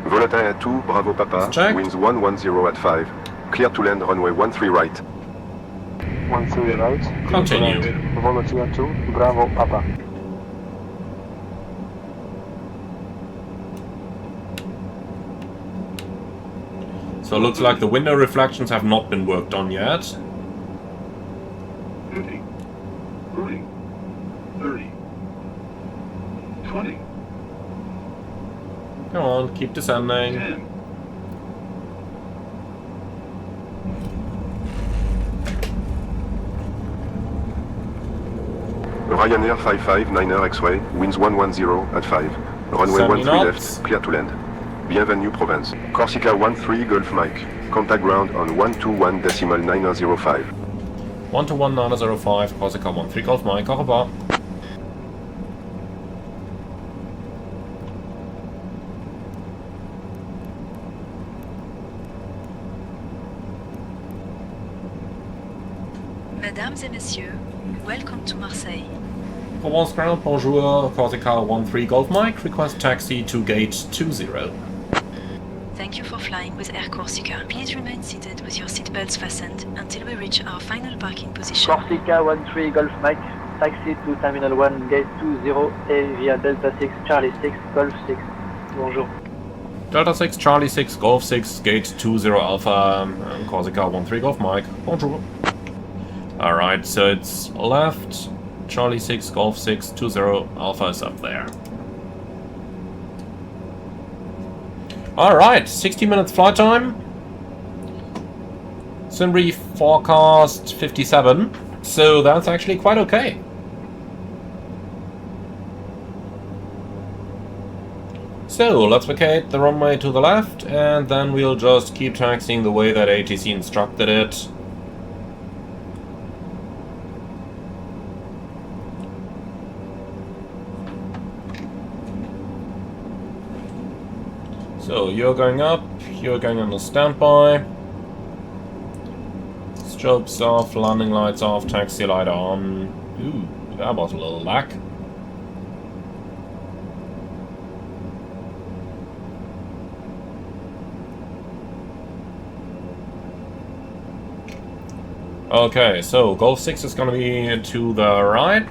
Volotia 2, Bravo Papa, winds 110 at 5, clear to land runway 13 right. 13 right. Continue. Volotia 2, Bravo Papa. So it looks like the window reflections have not been worked on yet. 50, 40, 30, 20. Come on, keep descending. 10. Ryanair 55, 9er X-ray, winds 110 at 5, runway 13 left, clear to land. Bienvenue Provence. Corsica 13 Golf Mike, contact ground on 121.905. 121.905, Corsica 13 Golf Mike, au revoir. Mesdames et messieurs, welcome to Marseille. Provence Ground, bonjour, Corsica 13 Golf Mike, request taxi to gate 20. Thank you for flying with Air Corsica. Please remain seated with your seatbelts fastened until we reach our final parking position. Corsica 13 Golf Mike, taxi to Terminal 1, gate 20, A via Delta 6, Charlie 6, Golf 6. Bonjour. Delta 6, Charlie 6, Golf 6, gate 20 Alpha, Corsica 13 Golf Mike, bonjour. Alright, so it's left, Charlie 6, Golf 6, 20 Alpha is up there. Alright, 60 minutes flight time. Simri forecast 57, so that's actually quite okay. So, let's vacate the runway to the left, and then we'll just keep taxiing the way that ATC instructed it. So, you're going up, you're going on the standby. Strobes off, landing lights off, taxi light on. Ooh, that was a little lack. Okay, so Golf 6 is going to be to the right.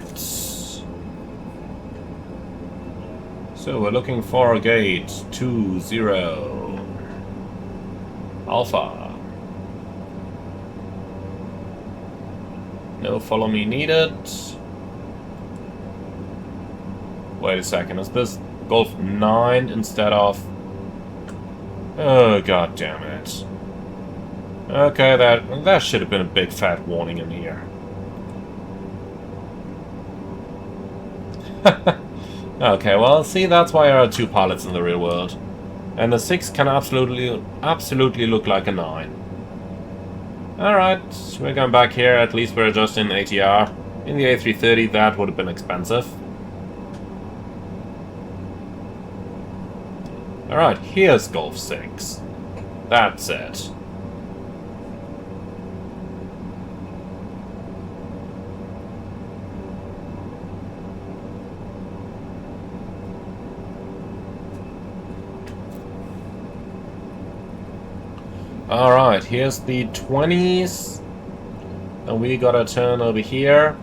So we're looking for a gate 20 Alpha. No follow me needed. Wait a second, is this Golf 9 instead of... Oh, god damn it. Okay, that should have been a big fat warning in here. Okay, well, see, that's why there are two pilots in the real world. And the 6 can absolutely look like a 9. Alright, we're going back here, at least we're just in ATR. In the A330, that would have been expensive. Alright, here's Golf 6. That's it. Alright, here's the 20s. And we gotta turn over here.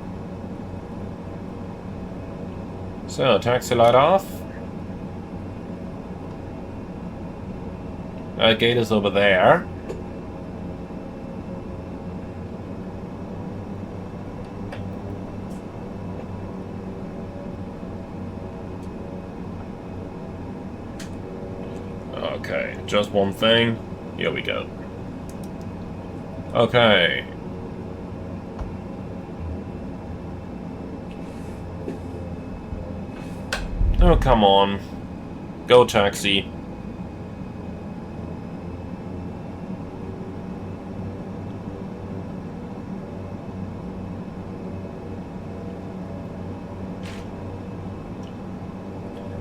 So, taxi light off. Gate is over there. Okay, just one thing. Here we go. Okay. Oh, come on. Go, taxi.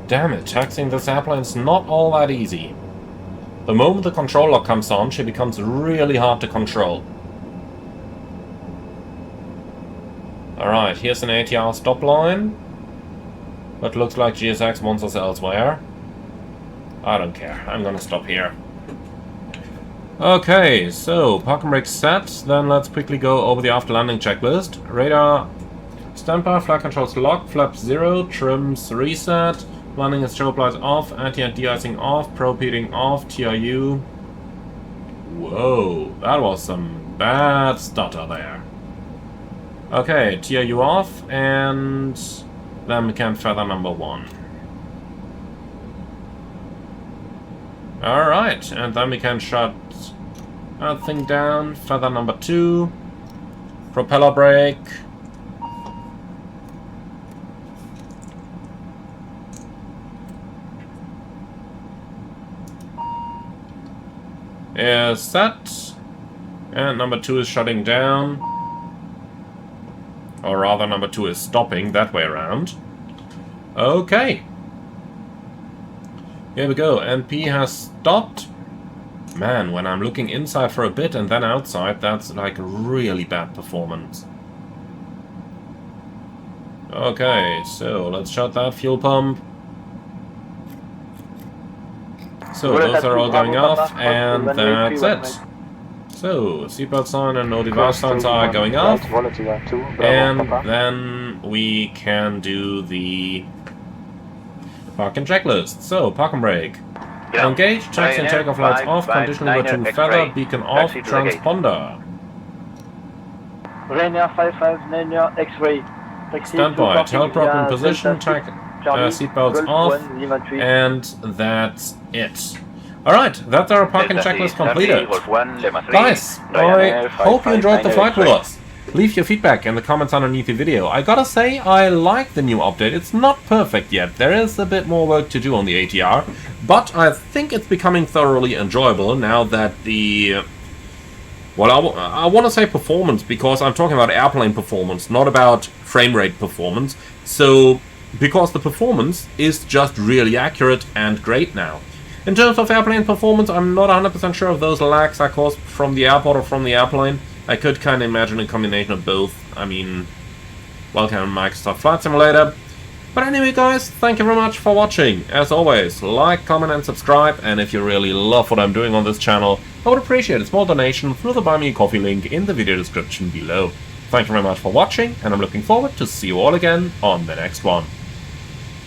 Damn it, taxiing this airplane's not all that easy. The moment the control lock comes on, she becomes really hard to control. Alright, here's an ATR stop line. But looks like GSX wants us elsewhere. I don't care, I'm gonna stop here. Okay, so parking brake set. Then let's quickly go over the after landing checklist. Radar standby, flight controls locked, flaps 0, trims reset. Landing and strobe lights off, anti-air de-icing off, probe heating off, TRU. Whoa, that was some bad stutter there. Okay, TRU off, and then we can feather number 1. Alright, and then we can shut that thing down, feather number 2, propeller brake. Is set, and number 2 is shutting down, or rather number 2 is stopping, that way around. Okay, here we go, NP has stopped. Man, when I'm looking inside for a bit and then outside, that's like really bad performance. Okay, so let's shut that fuel pump. So those are all going off, and that's it. So, seatbelt sign and no device signs are going off. And then we can do the parking checklist. So, park and brake. Engage, taxi and takeoff lights off, condition number 2 feather, beacon off, transponder. Rainier 55, X-ray. Standby, tail prop in position, seatbelts off, and that's it. Alright, that's our parking checklist completed. Guys, I hope you enjoyed the flight with us. Leave your feedback in the comments underneath the video. I gotta say, I like the new update. It's not perfect yet. There is a bit more work to do on the ATR, but I think it's becoming thoroughly enjoyable now that the... Well, I want to say performance, because I'm talking about airplane performance, not about frame rate performance. So, because the performance is just really accurate and great now. In terms of airplane performance, I'm not 100% sure if those lags are caused from the airport or from the airplane. I could kind of imagine a combination of both. I mean, welcome Microsoft Flight Simulator. But anyway guys, thank you very much for watching. As always, like, comment and subscribe, and if you really love what I'm doing on this channel, I would appreciate a small donation through the Buy Me a Coffee link in the video description below. Thank you very much for watching, and I'm looking forward to see you all again on the next one.